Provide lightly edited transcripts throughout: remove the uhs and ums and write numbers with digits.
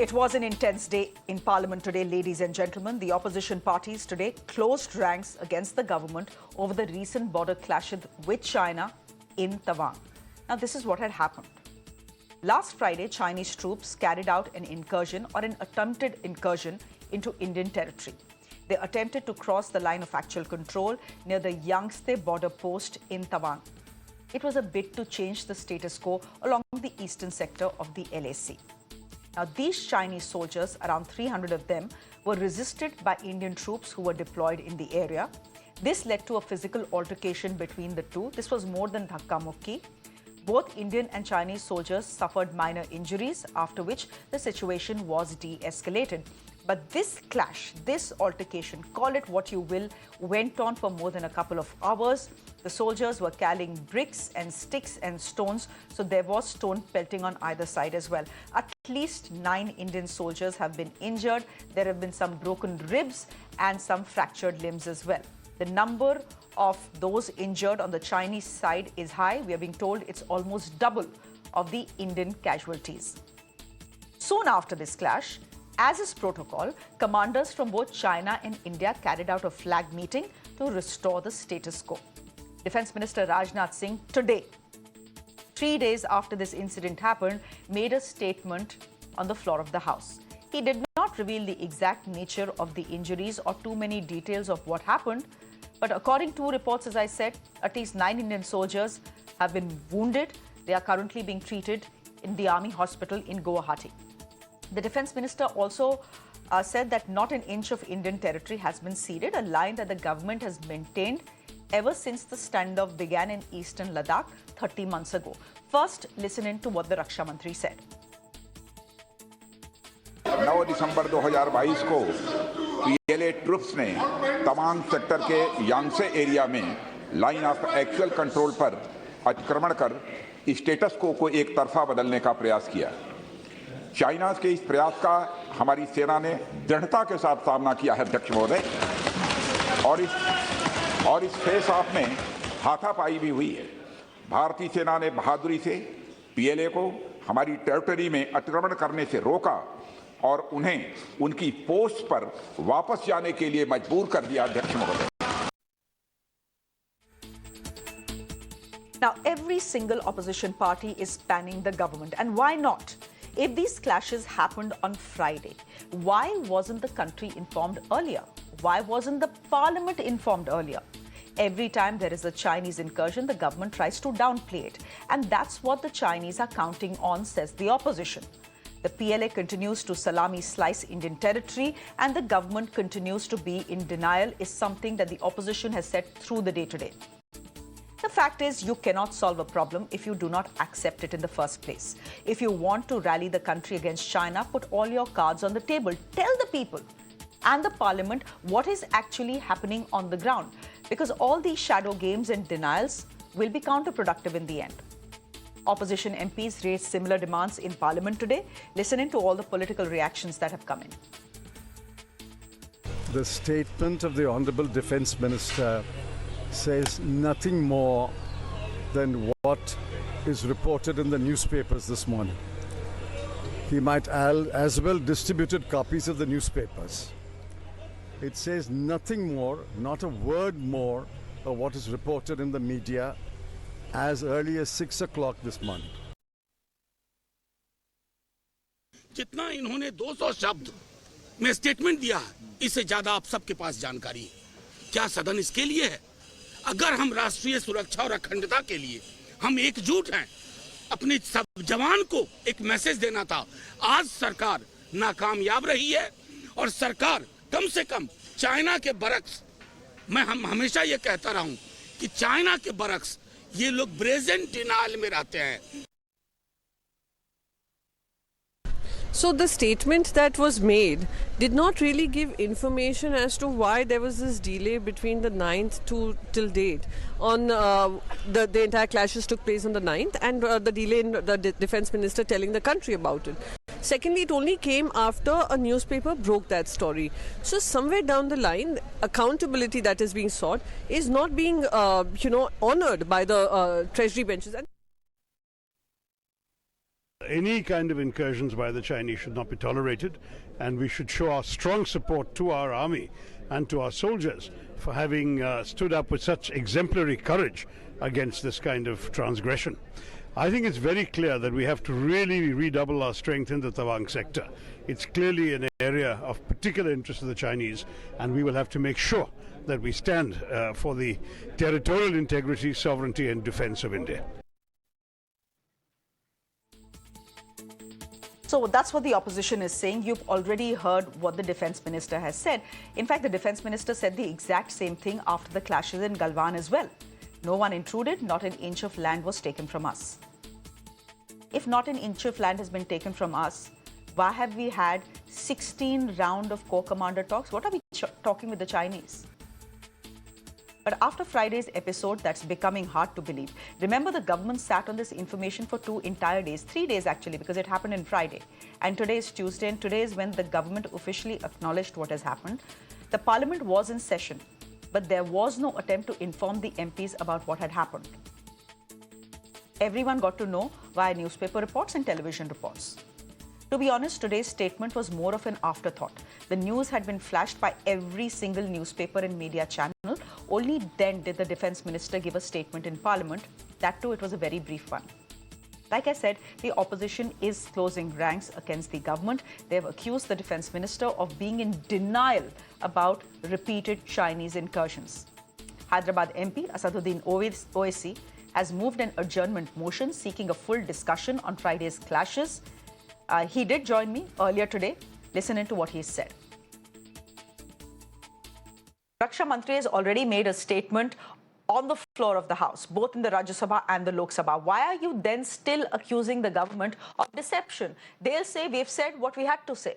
It was an intense day in Parliament today, ladies and gentlemen. The opposition parties today closed ranks against the government over the recent border clashes with China in Tawang. Now, this is what had happened. Last Friday, Chinese troops carried out an incursion or an attempted incursion into Indian territory. They attempted to cross the line of actual control near the Yangtze border post in Tawang. It was a bid to change the status quo along the eastern sector of the LAC. Now, these Chinese soldiers, around 300 of them, were resisted by Indian troops who were deployed in the area. This led to a physical altercation between the two. This was more than dhakka-mukki. Both Indian and Chinese soldiers suffered minor injuries, after which the situation was de-escalated. But this clash, this altercation, call it what you will, went on for more than a couple of hours. The soldiers were carrying bricks and sticks and stones, so there was stone pelting on either side as well. At least 9 Indian soldiers have been injured. There have been some broken ribs and some fractured limbs as well. The number of those injured on the Chinese side is high. We are being told it's almost double of the Indian casualties. Soon after this clash, as is protocol, commanders from both China and India carried out a flag meeting to restore the status quo. Defence Minister Rajnath Singh today, 3 days after this incident happened, made a statement on the floor of the House. He did not reveal the exact nature of the injuries or too many details of what happened, but according to reports, as I said, at least 9 Indian soldiers have been wounded. They are currently being treated in the Army Hospital in Guwahati. The Defence Minister also said that not an inch of Indian territory has been ceded, a line that the government has maintained ever since the standoff began in eastern Ladakh 30 months ago. First, listen in to what the Raksha Mantri said. 9 दिसंबर 2022 को PLA troops ने Tawang sector के यांगसे area में line of actual control पर अतिक्रमण कर status को एक तरफा बदलने का प्रयास किया। चाइना के इस प्रयास का हमारी सेना ने दृढ़ता के साथ सामना किया है, अध्यक्ष महोदय, और इस फेस ऑफ में हाथापाई भी हुई है। भारतीय सेना ने बहादुरी से पीएलए को हमारी टेरिटरी में अतिक्रमण करने से रोका और उन्हें उनकी पोस्ट पर वापस जाने के लिए मजबूर कर दिया, अध्यक्ष महोदय। Now, every single opposition party is spanning the government. And why not? If these clashes happened on Friday, why wasn't the country informed earlier? Why wasn't the parliament informed earlier? Every time there is a Chinese incursion, the government tries to downplay it. And that's what the Chinese are counting on, says the opposition. The PLA continues to salami slice Indian territory and the government continues to be in denial is something that the opposition has said through the day today. The fact is, you cannot solve a problem if you do not accept it in the first place. If you want to rally the country against China, put all your cards on the table. Tell the people and the parliament what is actually happening on the ground, because all these shadow games and denials will be counterproductive in the end. Opposition MPs raised similar demands in parliament today. Listen in to all the political reactions that have come in. The statement of the Honourable Defence Minister says nothing more than what is reported in the newspapers this morning. He might as well distributed copies of the newspapers. It says nothing more, not a word more of what is reported in the media as early as 6 o'clock this morning. जितना इन्होंने 200 शब्द में statement दिया, इससे ज्यादा आप सबके पास जानकारी है। क्या सदन इसके लिए है? अगर हम राष्ट्रीय सुरक्षा और अखंडता के लिए हम एकजुट हैं, अपने सब जवान को एक मैसेज देना था। आज सरकार नाकामयाब रही है और सरकार कम से कम चाइना के बरक्स, मैं हमेशा ये कहता रहा हूं कि चाइना के बरक्स ये लोग ब्रेजेंट डिनायल में रहते हैं। So the statement that was made did not really give information as to why there was this delay between the 9th till date. On the entire clashes took place on the 9th, and the delay in the defense minister telling the country about it. Secondly, it only came after a newspaper broke that story. So somewhere down the line, accountability that is being sought is not being, honoured by the treasury benches. Any kind of incursions by the Chinese should not be tolerated, and we should show our strong support to our army and to our soldiers for having stood up with such exemplary courage against this kind of transgression. I think it's very clear that we have to really redouble our strength in the Tawang sector. It's clearly an area of particular interest to the Chinese, and we will have to make sure that we stand for the territorial integrity, sovereignty and defense of India. So that's what the opposition is saying. You've already heard what the defense minister has said. In fact, the defense minister said the exact same thing after the clashes in Galwan as well. No one intruded, not an inch of land was taken from us. If not an inch of land has been taken from us, why have we had 16 rounds of Corps Commander talks? What are we talking with the Chinese? But after Friday's episode, that's becoming hard to believe. Remember, the government sat on this information for 2 entire days, 3 days actually, because it happened on Friday. And today is Tuesday, and today is when the government officially acknowledged what has happened. The parliament was in session, but there was no attempt to inform the MPs about what had happened. Everyone got to know via newspaper reports and television reports. To be honest, today's statement was more of an afterthought. The news had been flashed by every single newspaper and media channel. Only then did the defense minister give a statement in parliament. That too, it was a very brief one. Like I said, the opposition is closing ranks against the government. They have accused the defense minister of being in denial about repeated Chinese incursions. Hyderabad MP Asaduddin Owaisi has moved an adjournment motion seeking a full discussion on Friday's clashes. He did join me earlier today. Listen into what he said. Raksha Mantri has already made a statement on the floor of the House, both in the Rajya Sabha and the Lok Sabha. Why are you then still accusing the government of deception? They'll say we've said what we had to say.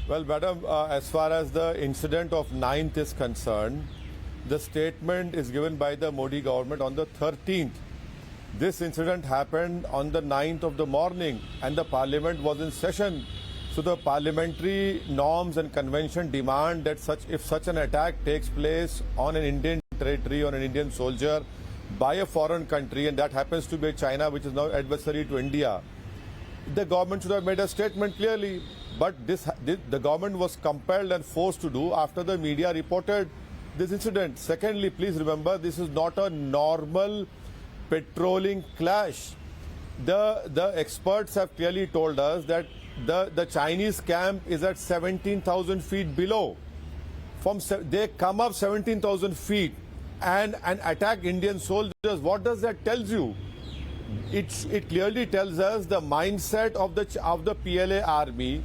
Well, madam, as far as the incident of 9th is concerned, the statement is given by the Modi government on the 13th. This incident happened on the 9th of the morning and the parliament was in session. So the parliamentary norms and convention demand that if such an attack takes place on an Indian territory, on an Indian soldier by a foreign country, and that happens to be China, which is now adversary to India, the government should have made a statement clearly. But the government was compelled and forced to do after the media reported this incident. Secondly, please remember, this is not a normal patrolling clash. The experts have clearly told us that the Chinese camp is at 17,000 feet below. They come up 17,000 feet and attack Indian soldiers. What does that tell you? It clearly tells us the mindset of the PLA army.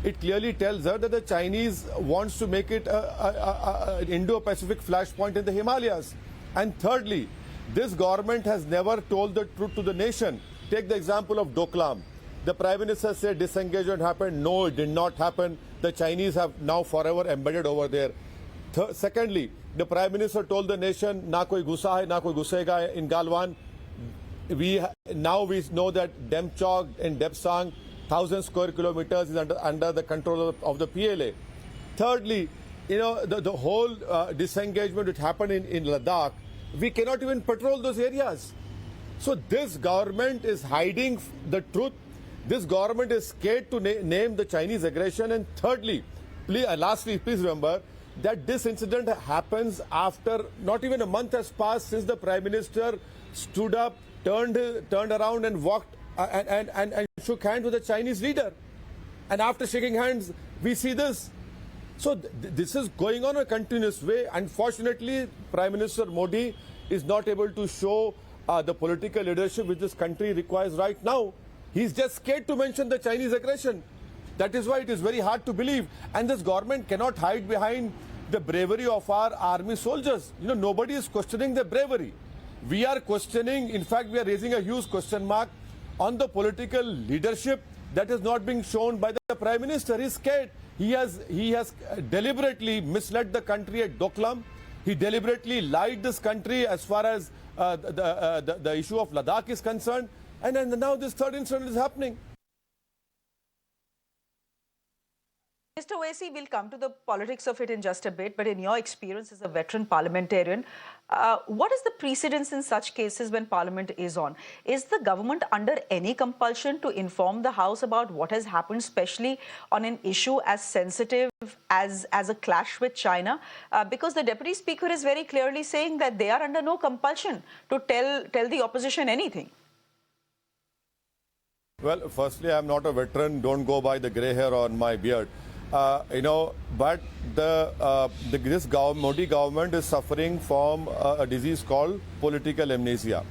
It clearly tells her that the Chinese wants to make it an Indo-Pacific flashpoint in the Himalayas. And thirdly, this government has never told the truth to the nation. Take the example of Doklam. The Prime Minister said disengagement happened. No, it did not happen. The Chinese have now forever embedded over there. Secondly, the Prime Minister told the nation, na koi gusa hai, na koi gusega in Galwan. Now we know that Demchok and Depsang, 1,000 square kilometers is under the control of the PLA. Thirdly, the whole disengagement which happened in Ladakh, we cannot even patrol those areas. So this government is hiding the truth. This government is scared to name the Chinese aggression. And thirdly, lastly, please remember that this incident happens after not even a month has passed since the Prime Minister stood up, turned around and walked and shook hands with the Chinese leader. And after shaking hands, we see this. So this is going on a continuous way. Unfortunately, Prime Minister Modi is not able to show the political leadership which this country requires right now. He's just scared to mention the Chinese aggression. That is why it is very hard to believe. And this government cannot hide behind the bravery of our army soldiers. Nobody is questioning their bravery. We are questioning, in fact, we are raising a huge question mark on the political leadership that is not being shown by the Prime Minister. He's scared. He has deliberately misled the country at Doklam. He deliberately lied this country as far as the issue of Ladakh is concerned. And now this third incident is happening. Mr. Owaisi, we'll come to the politics of it in just a bit, but in your experience as a veteran parliamentarian, what is the precedence in such cases when Parliament is on? Is the government under any compulsion to inform the House about what has happened, especially on an issue as sensitive as a clash with China? Because the Deputy Speaker is very clearly saying that they are under no compulsion to tell the opposition anything. Well, firstly, I'm not a veteran. Don't go by the grey hair on my beard. But this Modi government is suffering from a disease called political amnesia.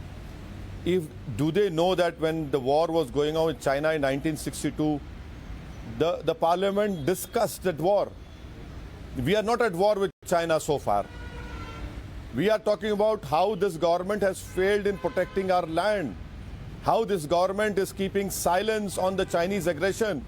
Do they know that when the war was going on with China in 1962, the parliament discussed that war? We are not at war with China so far. We are talking about how this government has failed in protecting our land, how this government is keeping silence on the Chinese aggression.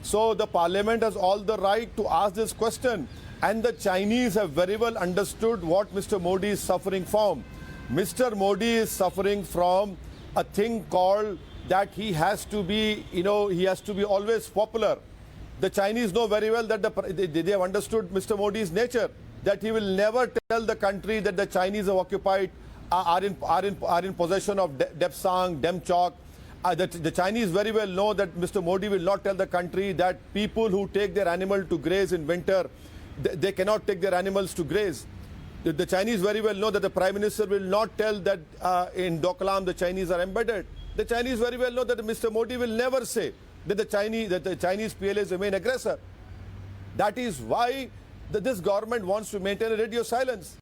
So the parliament has all the right to ask this question, and the Chinese have very well understood what Mr. Modi is suffering from. Mr. Modi is suffering from a thing called that he has to be, he has to be always popular. The Chinese know very well that they have understood Mr. Modi's nature, that he will never tell the country that the Chinese have occupied, are in possession of Depsang, Demchok. The Chinese very well know that Mr. Modi will not tell the country that people who take their animal to graze in winter, they cannot take their animals to graze. The Chinese very well know that the Prime Minister will not tell that in Doklam the Chinese are embedded. The Chinese very well know that Mr. Modi will never say that the Chinese PLAs remain aggressor. That is why this government wants to maintain a radio silence.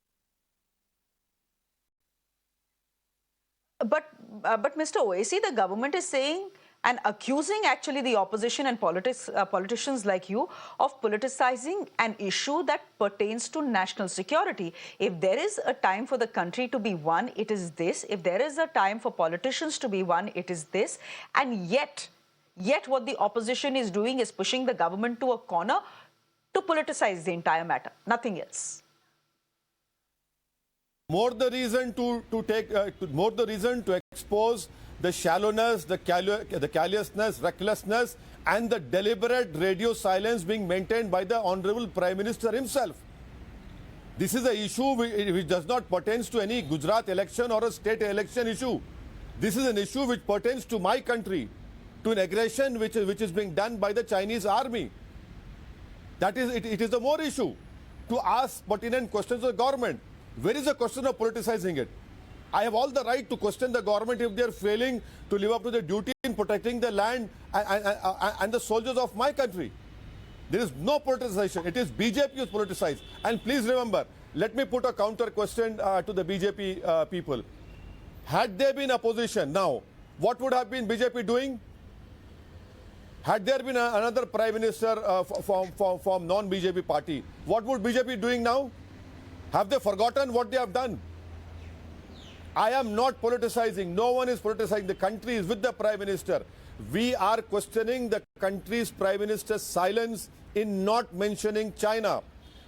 But Mr. Owaisi, the government is saying and accusing actually the opposition and politicians like you of politicizing an issue that pertains to national security. If there is a time for the country to be one, it is this. If there is a time for politicians to be one, it is this. And yet what the opposition is doing is pushing the government to a corner to politicize the entire matter, nothing else. More the reason to expose the shallowness, the carelessness, recklessness, and the deliberate radio silence being maintained by the Honorable Prime Minister himself. This is an issue which does not pertain to any Gujarat election or a state election issue. This is an issue which pertains to my country, to an aggression which is being done by the Chinese army. That is, it is a more issue to ask pertinent questions of the government. Where is the question of politicizing it? I have all the right to question the government if they are failing to live up to their duty in protecting the land and the soldiers of my country. There is no politicization. It is BJP who is politicized. And please remember, let me put a counter question to the BJP people. Had they been opposition now, what would have been BJP doing? Had there been another Prime Minister from non-BJP party, what would BJP be doing now? Have they forgotten what they have done? I am not politicizing. No one is politicizing. The country is with the Prime Minister. We are questioning the country's Prime Minister's silence in not mentioning China.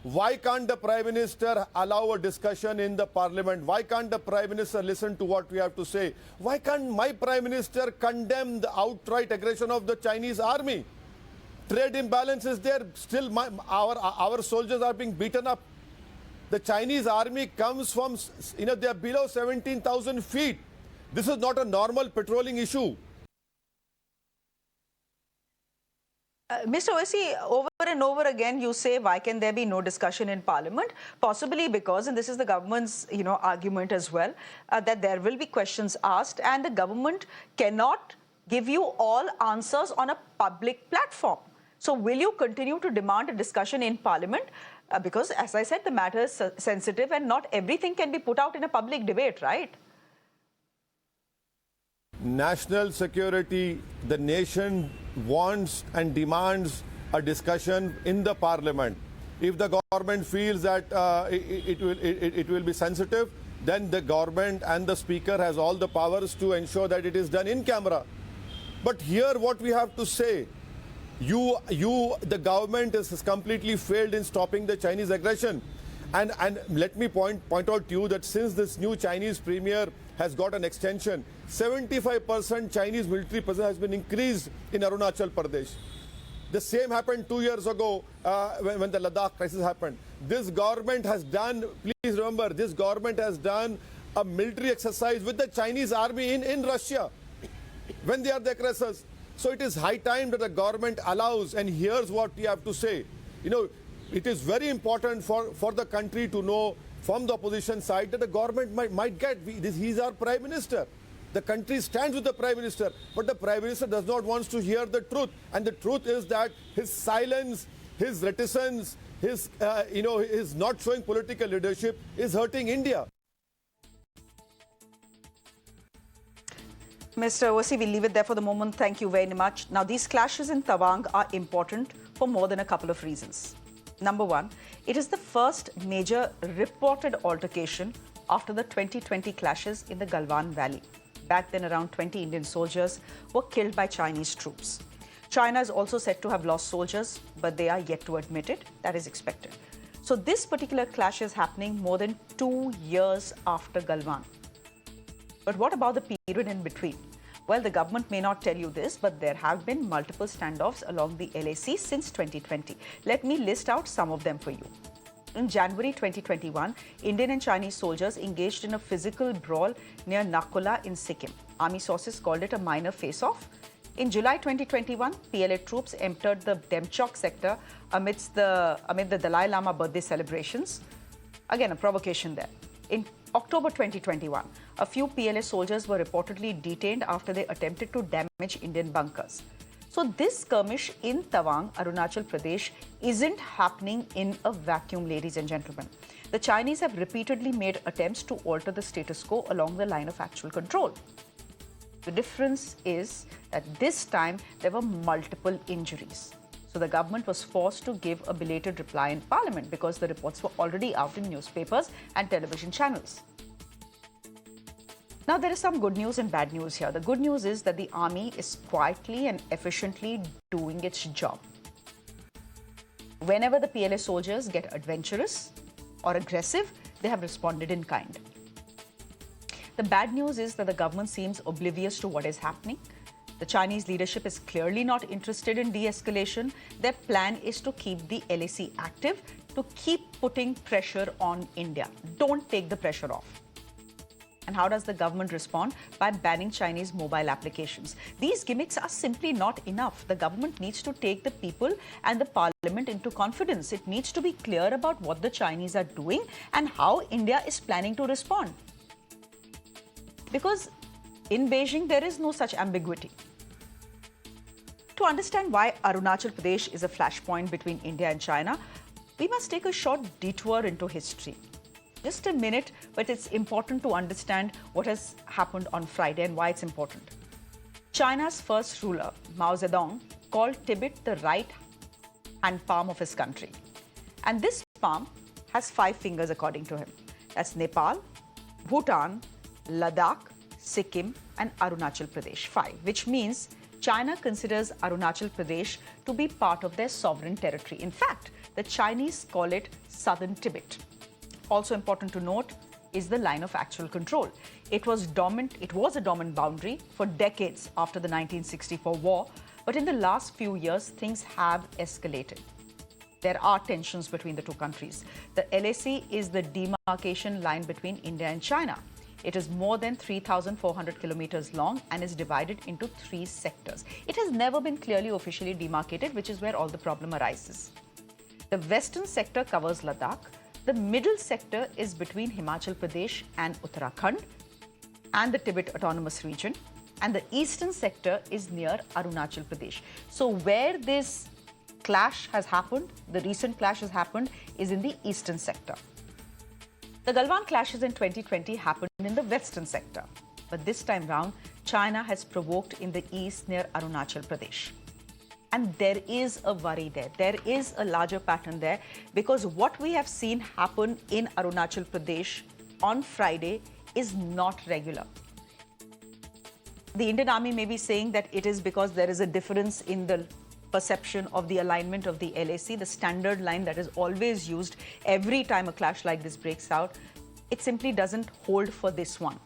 Why can't the Prime Minister allow a discussion in the Parliament? Why can't the Prime Minister listen to what we have to say? Why can't my Prime Minister condemn the outright aggression of the Chinese army? Trade imbalance is there. Still, our soldiers are being beaten up. The Chinese army comes from, they are below 17,000 feet. This is not a normal patrolling issue. Mr. Owaisi, over and over again, you say, why can there be no discussion in Parliament? Possibly because, and this is the government's, argument as well, that there will be questions asked and the government cannot give you all answers on a public platform. So will you continue to demand a discussion in Parliament? Because, as I said, the matter is sensitive and not everything can be put out in a public debate, right? National security, the nation wants and demands a discussion in the Parliament. If the government feels that it will be sensitive, then the government and the Speaker has all the powers to ensure that it is done in camera. But here what we have to say, the government has completely failed in stopping the Chinese aggression. And let me point out to you that since this new Chinese premier has got an extension, 75% Chinese military presence has been increased in Arunachal Pradesh. The same happened 2 years ago when the Ladakh crisis happened. This government has done, please remember, this government has done a military exercise with the Chinese army in Russia when they are the aggressors. So it is high time that the government allows, and here's what we have to say. You know, it is very important for the country to know from the opposition side that the government might get, he's our prime minister. The country stands with the Prime Minister, but the Prime Minister does not want to hear the truth. And the truth is that his silence, his reticence, his not showing political leadership is hurting India. Mr. Owaisi, we'll leave it there for the moment. Thank you very much. Now, these clashes in Tawang are important for more than a couple of reasons. Number one, it is the first major reported altercation after the 2020 clashes in the Galwan Valley. Back then, around 20 Indian soldiers were killed by Chinese troops. China is also said to have lost soldiers, but they are yet to admit it. That is expected. So this particular clash is happening more than 2 years after Galwan. But what about the period in between? Well, the government may not tell you this, but there have been multiple standoffs along the LAC since 2020. Let me list out some of them for you. In January 2021, Indian and Chinese soldiers engaged in a physical brawl near Nakola in Sikkim. Army sources called it a minor face-off. In July 2021, PLA troops entered the Demchok sector amid the Dalai Lama birthday celebrations. Again, a provocation there. In October 2021, a few PLA soldiers were reportedly detained after they attempted to damage Indian bunkers. So this skirmish in Tawang, Arunachal Pradesh, isn't happening in a vacuum, ladies and gentlemen. The Chinese have repeatedly made attempts to alter the status quo along the line of actual control. The difference is that this time there were multiple injuries. So the government was forced to give a belated reply in Parliament because the reports were already out in newspapers and television channels. Now, there is some good news and bad news here. The good news is that the army is quietly and efficiently doing its job. Whenever the PLA soldiers get adventurous or aggressive, they have responded in kind. The bad news is that the government seems oblivious to what is happening. The Chinese leadership is clearly not interested in de-escalation. Their plan is to keep the LAC active, to keep putting pressure on India. Don't take the pressure off. And how does the government respond? By banning Chinese mobile applications. These gimmicks are simply not enough. The government needs to take the people and the parliament into confidence. It needs to be clear about what the Chinese are doing and how India is planning to respond. Because in Beijing, there is no such ambiguity. To understand why Arunachal Pradesh is a flashpoint between India and China, we must take a short detour into history. Just a minute, but it's important to understand what has happened on Friday and why it's important. China's first ruler, Mao Zedong, called Tibet the right hand palm of his country. And this palm has 5 fingers according to him. That's Nepal, Bhutan, Ladakh, Sikkim and Arunachal Pradesh, 5, which means China considers Arunachal Pradesh to be part of their sovereign territory. In fact, the Chinese call it Southern Tibet. Also important to note is the line of actual control. It was a dominant boundary for decades after the 1964 war, but in the last few years, things have escalated. There are tensions between the two countries. The LAC is the demarcation line between India and China. It is more than 3,400 kilometers long and is divided into 3 sectors. It has never been clearly officially demarcated, which is where all the problem arises. The western sector covers Ladakh. The middle sector is between Himachal Pradesh and Uttarakhand and the Tibet Autonomous Region. And the eastern sector is near Arunachal Pradesh. So where this clash has happened, the recent clash has happened, is in the eastern sector. The Galwan clashes in 2020 happened in the western sector. But this time round, China has provoked in the east near Arunachal Pradesh. And there is a worry there. There is a larger pattern there because what we have seen happen in Arunachal Pradesh on Friday is not regular. The Indian Army may be saying that it is because there is a difference in the perception of the alignment of the LAC, the standard line that is always used every time a clash like this breaks out. It simply doesn't hold for this one.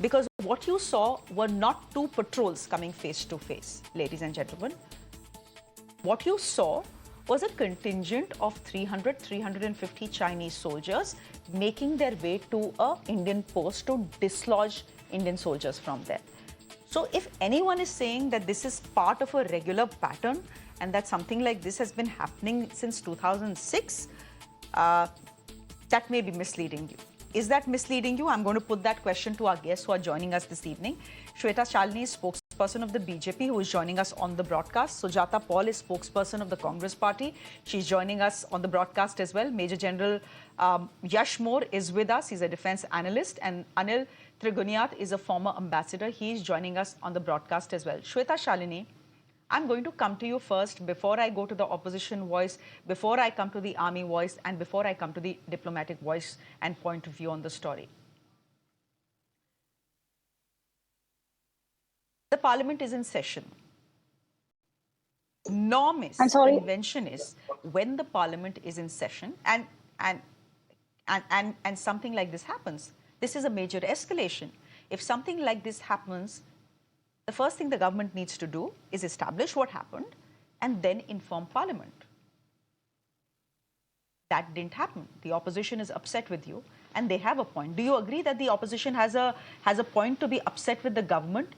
Because what you saw were not 2 patrols coming face to face, ladies and gentlemen. what you saw was a contingent of 300, 350 Chinese soldiers making their way to an Indian post to dislodge Indian soldiers from there. So if anyone is saying that this is part of a regular pattern and that something like this has been happening since 2006, that may be misleading you. Is that misleading you? I'm going to put that question to our guests who are joining us this evening. Shreya Dhoundial is spokesperson of the BJP, who is joining us on the broadcast. Sujata Paul is spokesperson of the Congress Party. She's joining us on the broadcast as well. Major General Yash Moore is with us. He's a defense analyst. And Anil Triguniat is a former ambassador. He's joining us on the broadcast as well. Shreya Dhoundial, I'm going to come to you first before I go to the opposition voice, before I come to the army voice, and before I come to the diplomatic voice and point of view on the story. The parliament is in session. Norm is, convention is, when the parliament is in session and something like this happens, this is a major escalation. If something like this happens, the first thing the government needs to do is establish what happened and then inform Parliament. That didn't happen. The opposition is upset with you and they have a point. Do you agree that the opposition has a point to be upset with the government?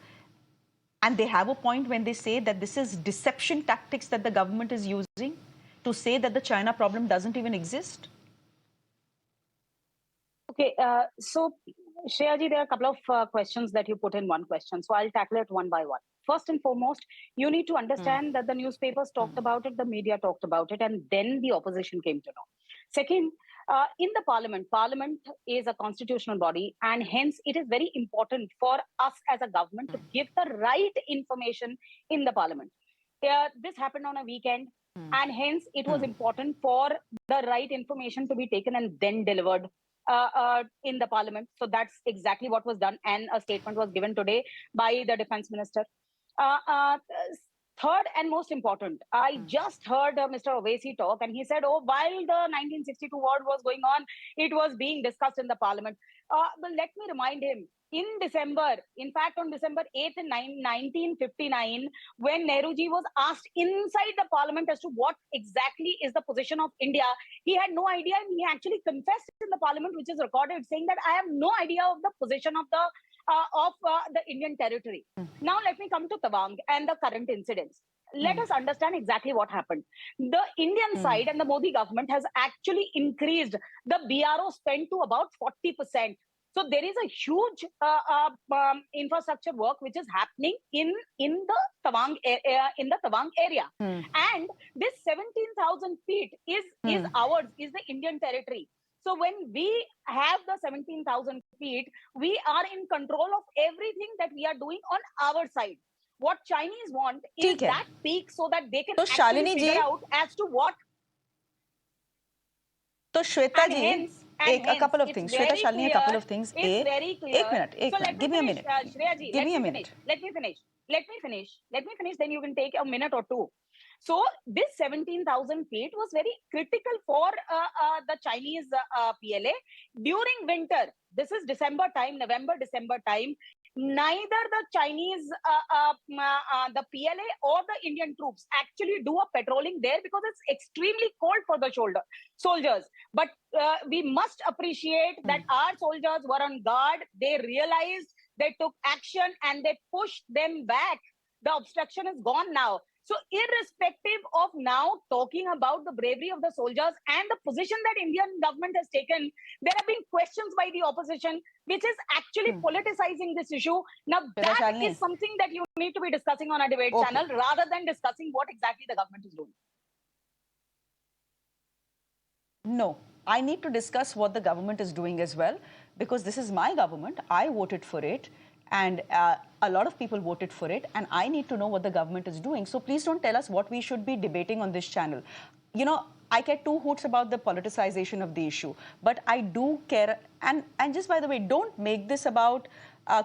And they have a point when they say that this is deception tactics that the government is using to say that the China problem doesn't even exist? Okay, so Shreya ji, there are a couple of questions that you put in one question. So I'll tackle it one by one. First and foremost, you need to understand that the newspapers talked about it, the media talked about it, and then the opposition came to know. Second, in the parliament is a constitutional body, and hence it is very important for us as a government to give the right information in the parliament. This happened on a weekend, and hence it was important for the right information to be taken and then delivered in the parliament. So that's exactly what was done, and a statement was given today by the defense minister. Third and most important, I just heard Mr. Owaisi talk, and he said, oh, while the 1962 war was going on, it was being discussed in the parliament. But let me remind him, in December, in fact, on December 8th, 1959, when Nehruji was asked inside the parliament as to what exactly is the position of India, he had no idea, and he actually confessed in the parliament, which is recorded, saying that I have no idea of the position of the Indian territory. Now, let me come to Tawang and the current incidents. Let us understand exactly what happened. The Indian side and the Modi government has actually increased the BRO spend to about 40%. So there is a huge infrastructure work which is happening in the Tawang area, and this 17,000 feet is ours, is the Indian territory. So when we have the 17,000 feet, we are in control of everything that we are doing on our side. What Chinese want is that peak so that they can actually figure out as to what. So Shweta ji, a couple of things. Shweta Shalini, a couple of things. It's very clear. एक minute. Give me a minute. Shreya ji, Give me a minute. Let me finish. Then you can take a minute or two. So this 17,000 feet was very critical for the Chinese PLA during winter. This is December time, November, December time. Neither the Chinese, the PLA or the Indian troops actually do a patrolling there because it's extremely cold for the soldiers. But we must appreciate that our soldiers were on guard. They realized, they took action, and they pushed them back. The obstruction is gone now. So irrespective of now talking about the bravery of the soldiers and the position that Indian government has taken, there have been questions by the opposition, which is actually politicizing this issue. Now that is something that you need to be discussing on a debate channel rather than discussing what exactly the government is doing. No, I need to discuss what the government is doing as well, because this is my government. I voted for it. And a lot of people voted for it, and I need to know what the government is doing. So please don't tell us what we should be debating on this channel. You know, I get two hoots about the politicization of the issue, but I do care. And just by the way, don't make this about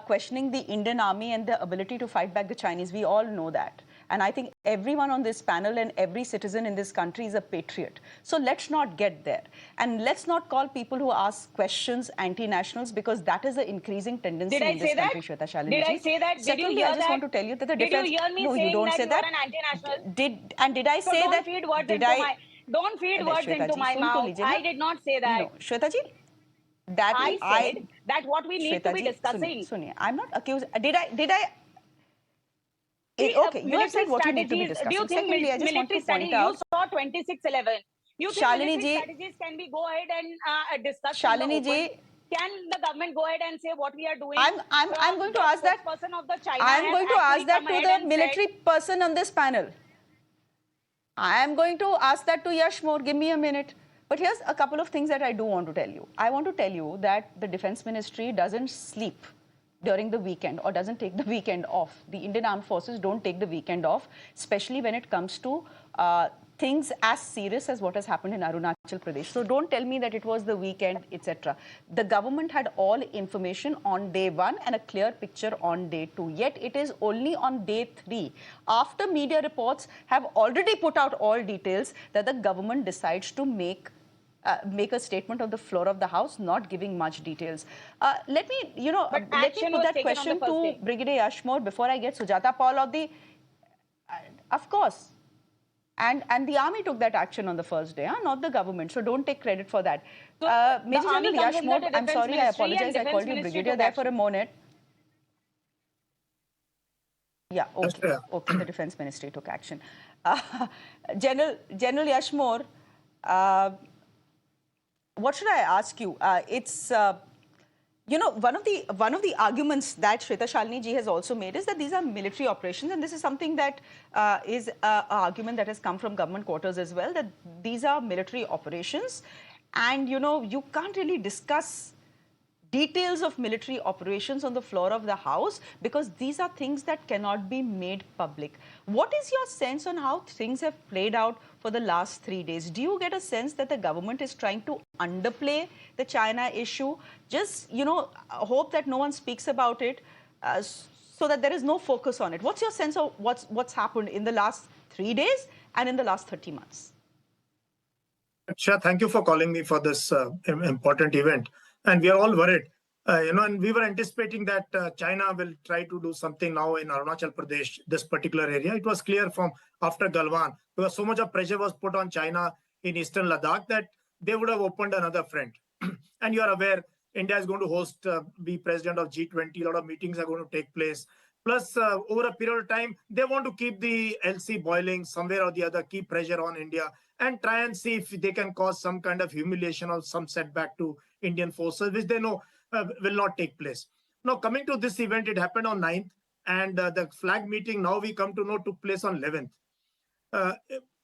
questioning the Indian army and the ability to fight back the Chinese. We all know that. And I think everyone on this panel and every citizen in this country is a patriot. So let's not get there. And let's not call people who ask questions anti-nationals, because that is the increasing tendency in this country, Shweta Shalini. Did I say that? Did you hear I just that? want to tell you that the Did defense... you hear me no, saying you don't that say you that. are an anti-national? Did I say don't that? Feed words did into I... my, don't feed words Shweta into ji, my सुन तो mouth. लीजिए ना. I did not say that. No, Shweta ji, that I said that what we need to be discussing. Suniye, I'm not accused. Did I? See, Okay, you have said what you need to be discussing. Do you think Secondly, I just want to military point out... You saw 2611. You think Shalini military ji, strategies can be go ahead and discuss Shalini in the open? ji, Can the government go ahead and say what we are doing? I'm going to ask that. Person of the China I'm going to ask that to the military person on this panel. I am going to ask that to Yashmore. Give me a minute. But here's a couple of things that I do want to tell you. I want to tell you that the Defense Ministry doesn't sleep during the weekend or doesn't take the weekend off. The Indian Armed Forces don't take the weekend off, especially when it comes to things as serious as what has happened in Arunachal Pradesh. So don't tell me that it was the weekend, etc. The government had all information on day 1 and a clear picture on day 2. Yet it is only on day 3, after media reports have already put out all details, that the government decides to make a statement on the floor of the House, not giving much details. Let me put that question to Brigadier Yashmore before I get Sujata Paul of the... of course. And the army took that action on the first day, not the government. So don't take credit for that. Major General Yashmore, I'm sorry, I apologize. I called you Brigadier there for a moment. Yeah, okay. Okay, the Defense Ministry took action. General Yashmore, what should I ask you? It's... one of the arguments that Shweta Shalini ji has also made is that these are military operations, and this is something that is an argument that has come from government quarters as well, that these are military operations, and you can't really discuss details of military operations on the floor of the House because these are things that cannot be made public. What is your sense on how things have played out for the last 3 days? Do you get a sense that the government is trying to underplay the China issue? Just, hope that no one speaks about it so that there is no focus on it. What's your sense of what's happened in the last 3 days and in the last 30 months? Shreya, thank you for calling me for this important event. And we are all worried, and we were anticipating that China will try to do something now in Arunachal Pradesh, this particular area. It was clear from after Galwan, because so much of pressure was put on China in eastern Ladakh that they would have opened another front. And you are aware, India is going to host, be president of G20. A lot of meetings are going to take place. Plus, over a period of time, they want to keep the LC boiling somewhere or the other, keep pressure on India, and try and see if they can cause some kind of humiliation or some setback to Indian forces, which they know will not take place. Now, coming to this event, it happened on 9th, and the flag meeting, now we come to know, took place on 11th.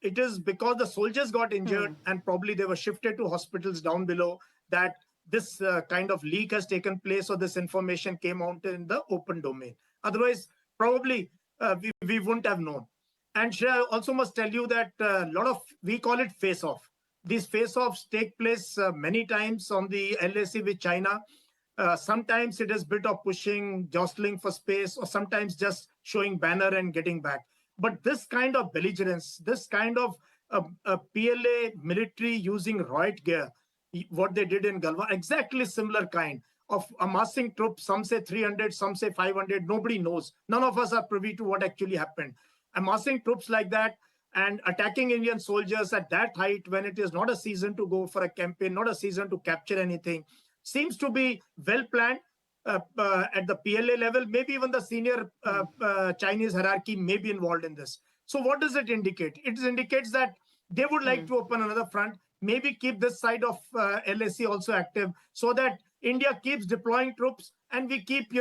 It is because the soldiers got injured and probably they were shifted to hospitals down below that this kind of leak has taken place, or this information came out in the open domain. Otherwise, probably we wouldn't have known. And Shreya, I also must tell you that we call it face-off. These face-offs take place many times on the LAC with China. Sometimes it is a bit of pushing, jostling for space, or sometimes just showing banner and getting back. But this kind of belligerence, this kind of PLA military using riot gear, what they did in Galwan, exactly similar kind of amassing troops. Some say 300, some say 500. Nobody knows. None of us are privy to what actually happened. Amassing troops like that and attacking Indian soldiers at that height when it is not a season to go for a campaign, not a season to capture anything, seems to be well planned at the PLA level. Maybe even the senior Chinese hierarchy may be involved in this. So what does it indicate? It indicates that they would like to open another front, maybe keep this side of LAC also active so that India keeps deploying troops and we keep,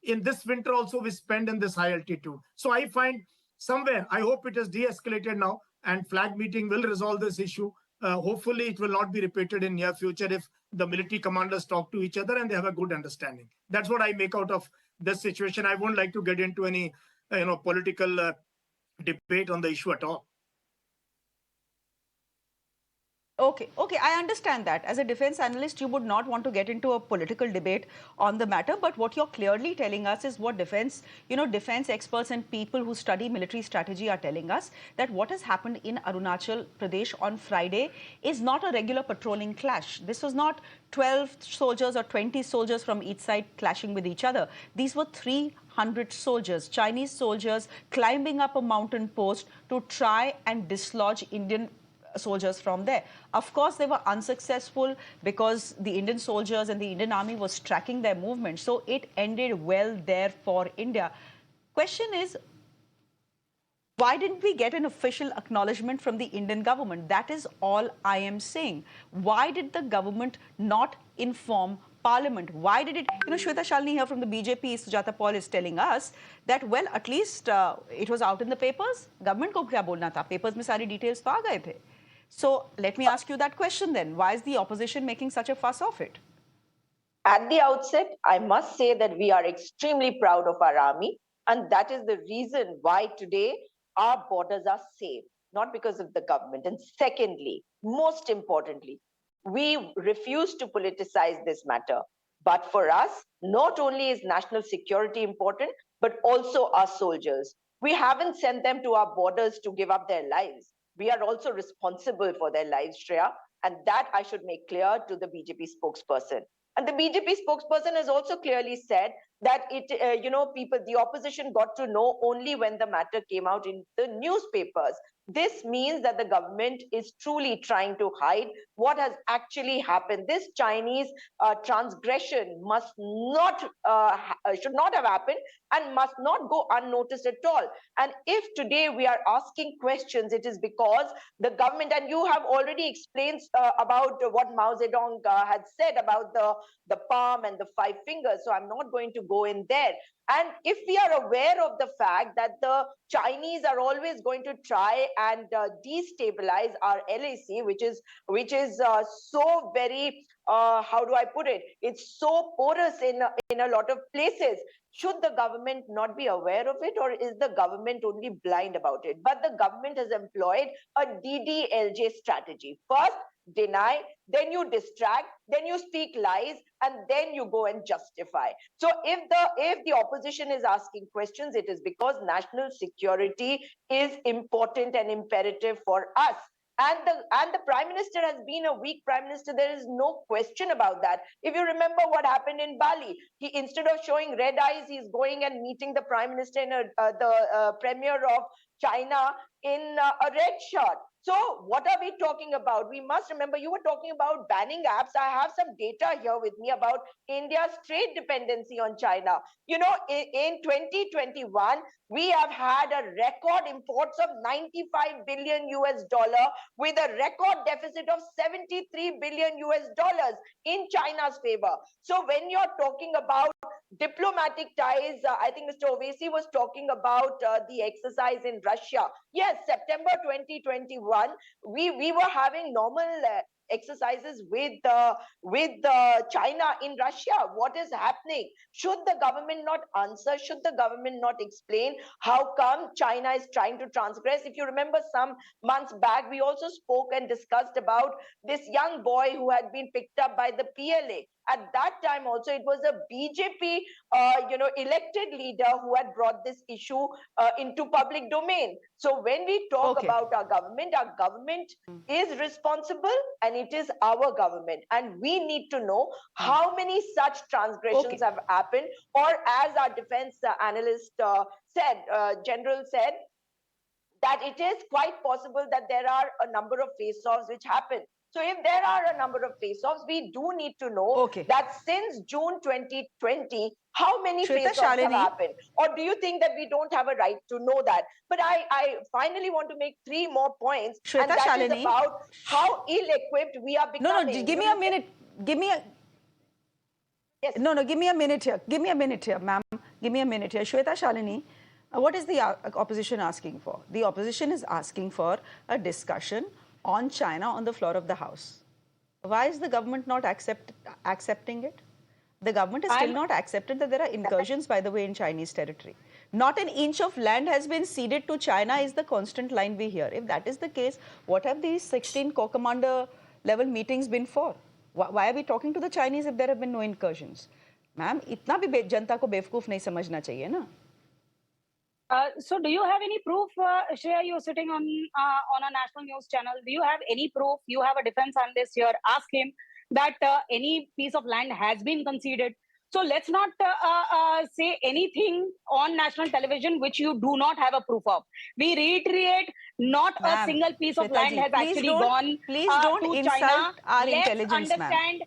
in this winter also we spend in this high altitude. So I find somewhere, I hope it is de-escalated now and flag meeting will resolve this issue. Hopefully it will not be repeated in near future if the military commanders talk to each other and they have a good understanding. That's what I make out of this situation. I won't like to get into any, political debate on the issue at all. Okay, I understand that. As a defense analyst, you would not want to get into a political debate on the matter, but what you're clearly telling us is what defense experts and people who study military strategy are telling us, that what has happened in Arunachal Pradesh on Friday is not a regular patrolling clash. This was not 12 soldiers or 20 soldiers from each side clashing with each other. These were 300 soldiers, Chinese soldiers, climbing up a mountain post to try and dislodge Indian soldiers from there. Of course, they were unsuccessful because the Indian soldiers and the Indian army was tracking their movement. So it ended well there for India. Question is, why didn't we get an official acknowledgement from the Indian government? That is all I am saying. Why did the government not inform Parliament? Why did it? Shweta Shalini here from the BJP, Sujata Paul, is telling us that, well, at least it was out in the papers. Government ko kya bolna tha? Papers mein sari details to aa gaye the. So let me ask you that question then. Why is the opposition making such a fuss of it? At the outset, I must say that we are extremely proud of our army, and that is the reason why today our borders are safe, not because of the government. And secondly, most importantly, we refuse to politicize this matter. But for us, not only is national security important, but also our soldiers. We haven't sent them to our borders to give up their lives. We are also responsible for their lives, Shreya, and that I should make clear to the BJP spokesperson. And the BJP spokesperson has also clearly said that the opposition got to know only when the matter came out in the newspapers. This means that the government is truly trying to hide what has actually happened. This Chinese transgression must not, should not have happened and must not go unnoticed at all. And if today we are asking questions, it is because the government, and you have already explained about what Mao Zedong had said about the palm and the 5 fingers. So I'm not going to go in there. And if we are aware of the fact that the Chinese are always going to try and destabilize our LAC, which is so very, how do I put it? It's so porous in a lot of places. Should the government not be aware of it, or is the government only blind about it? But the government has employed a DDLJ strategy. First, deny, then you distract, then you speak lies, and then you go and justify. So if the opposition is asking questions, it is because national security is important and imperative for us. And the Prime Minister has been a weak Prime Minister. There is no question about that. If you remember what happened in Bali, he, instead of showing red eyes, he's going and meeting the Prime Minister and the Premier of China in a red shirt. So what are we talking about? We must remember, you were talking about banning apps. I have some data here with me about India's trade dependency on China. You know, in 2021, we have had a record imports of $95 billion with a record deficit of $73 billion in China's favor. So when you're talking about diplomatic ties, I think Mr. Owaisi was talking about the exercise in Russia. Yes, September 2021, we were having normal exercises with China in Russia. What is happening? Should the government not answer? Should the government not explain how come China is trying to transgress? If you remember, some months back, we also spoke and discussed about this young boy who had been picked up by the PLA. At that time also, it was a BJP, elected leader who had brought this issue into public domain. So when we talk about our government is responsible, and it is our government. And we need to know how many such transgressions have happened, or as our defense analyst general said, that it is quite possible that there are a number of face-offs which happen. So if there are a number of face-offs, we do need to know that since June 2020, how many face-offs have happened? Or do you think that we don't have a right to know that? But I finally want to make 3 more points. Shweta and that Shalini, is about how ill-equipped we are becoming. No, give me a minute. Give me a... Yes. No, give me a minute here. Give me a minute here, ma'am. Give me a minute here. Shweta Shalini, what is the opposition asking for? The opposition is asking for a discussion on China on the floor of the House. Why is the government not accepting it? The government has still not accepted that there are incursions, by the way, in Chinese territory. Not an inch of land has been ceded to China is the constant line we hear. If that is the case, what have these 16 co-commander level meetings been for? Why are we talking to the Chinese if there have been no incursions? Ma'am, itna bhi जनता को बेवकूफ नहीं समझना चाहिए ना? So do you have any proof, Shreya, you're sitting on a national news channel, do you have any proof? You have a defense analyst here, ask him that any piece of land has been conceded. So let's not say anything on national television which you do not have a proof of. We reiterate, not a single piece of land has actually gone please don't to insult China. our Let's intelligence, understand.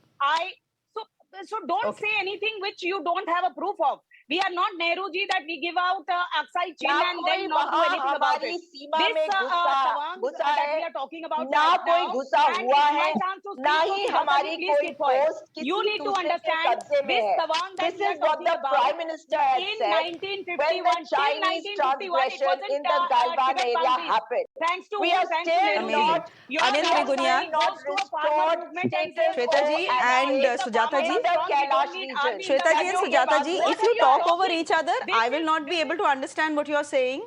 So don't say anything which you don't have a proof of. We are not Nehruji that we give out Aksai Chin and then not do anything about it. This Tawang that we are talking about ना कोई right घुसा now, हुआ and है, it's my chance to speak, ना so ही Sujata हमारी ji, please कोई keep quiet. Post You किसी need to दूसरे के understand कब्जे में this है. Tawang that This we are is what talking the about. Prime Minister had In said 1951, when the till Chinese 1951, it transgression wasn't in the Galwan Tibet area boundaries. happened. Thanks to We who? are Thanks to still Nehruji. not, Your Anil right Trigunia. side goes to a farmer restored movement and status says, Shweta ji and and Sujata ji. in the Kailash need region. army. Shweta ji and Sujata ji, What if are you you talk over talking? each other, This I will is- not be able to understand what you are saying.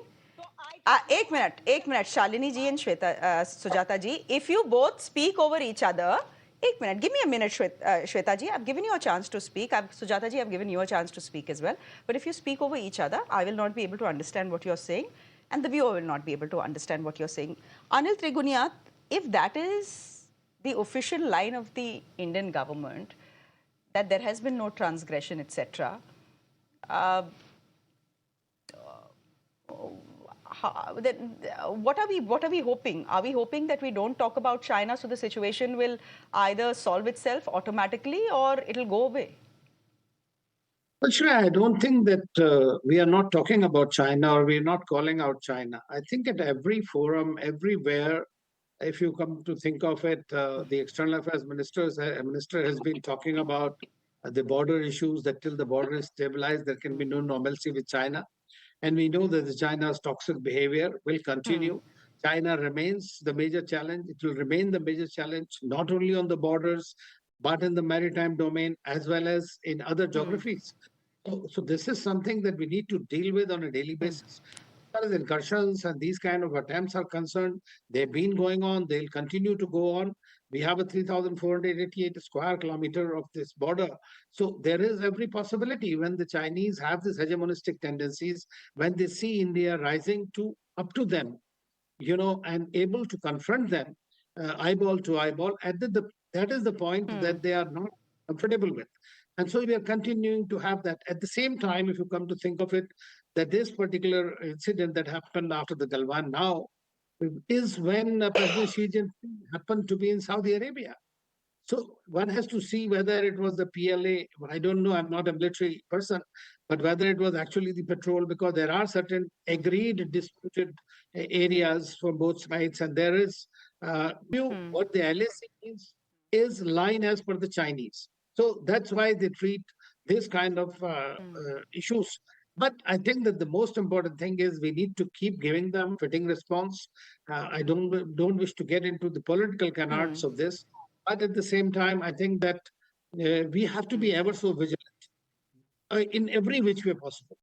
एक minute, Shalini ji and Sujata ji, if you both speak over each other, एक minute, give me a minute, Shweta ji, I've given you a chance to speak. Sujata ji, I've given you a chance to speak as well. But if you speak over each other, I will not be able to understand what you're saying, and the viewer will not be able to understand what you're saying. Anil Trigunia, if that is the official line of the Indian government, that there has been no transgression, etc., what are we hoping? Are we hoping that we don't talk about China so the situation will either solve itself automatically or it'll go away? Well, Shreya, I don't think that we are not talking about China or we're not calling out China. I think at every forum, everywhere, if you come to think of it, the External Affairs minister has been talking about the border issues, that till the border is stabilized, there can be no normalcy with China. And we know that China's toxic behavior will continue. China remains the major challenge. It will remain the major challenge, not only on the borders, but in the maritime domain, as well as in other geographies. So this is something that we need to deal with on a daily basis. As far as incursions and these kind of attempts are concerned, they've been going on, they'll continue to go on. We have a 3,488 square kilometer of this border. So there is every possibility when the Chinese have these hegemonistic tendencies, when they see India rising up to them, and able to confront them eyeball to eyeball, that is the point that they are not comfortable with. And so we are continuing to have that. At the same time, if you come to think of it, that this particular incident that happened after the Galwan now is when President Xi Jinping happened to be in Saudi Arabia. So one has to see whether it was the PLA. I don't know, I'm not a military person, but whether it was actually the patrol, because there are certain agreed disputed areas from both sides. And there is, what the LAC is line as per the Chinese. So that's why they treat this kind of issues. But I think that the most important thing is we need to keep giving them fitting response. I don't wish to get into the political canards of this. But at the same time, I think that we have to be ever so vigilant in every which way possible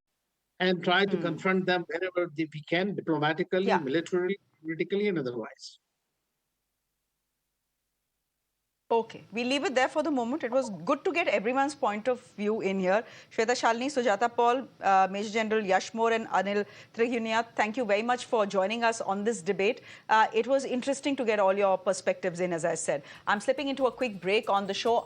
and try to confront them wherever we can, diplomatically, militarily, politically, and otherwise. Okay, we leave it there for the moment. It was good to get everyone's point of view in here. Shweta, Shalini, Sujata Paul, Major General Yashmore and Anil Trigunia, thank you very much for joining us on this debate. It was interesting to get all your perspectives in, as I said. I'm slipping into a quick break on the show.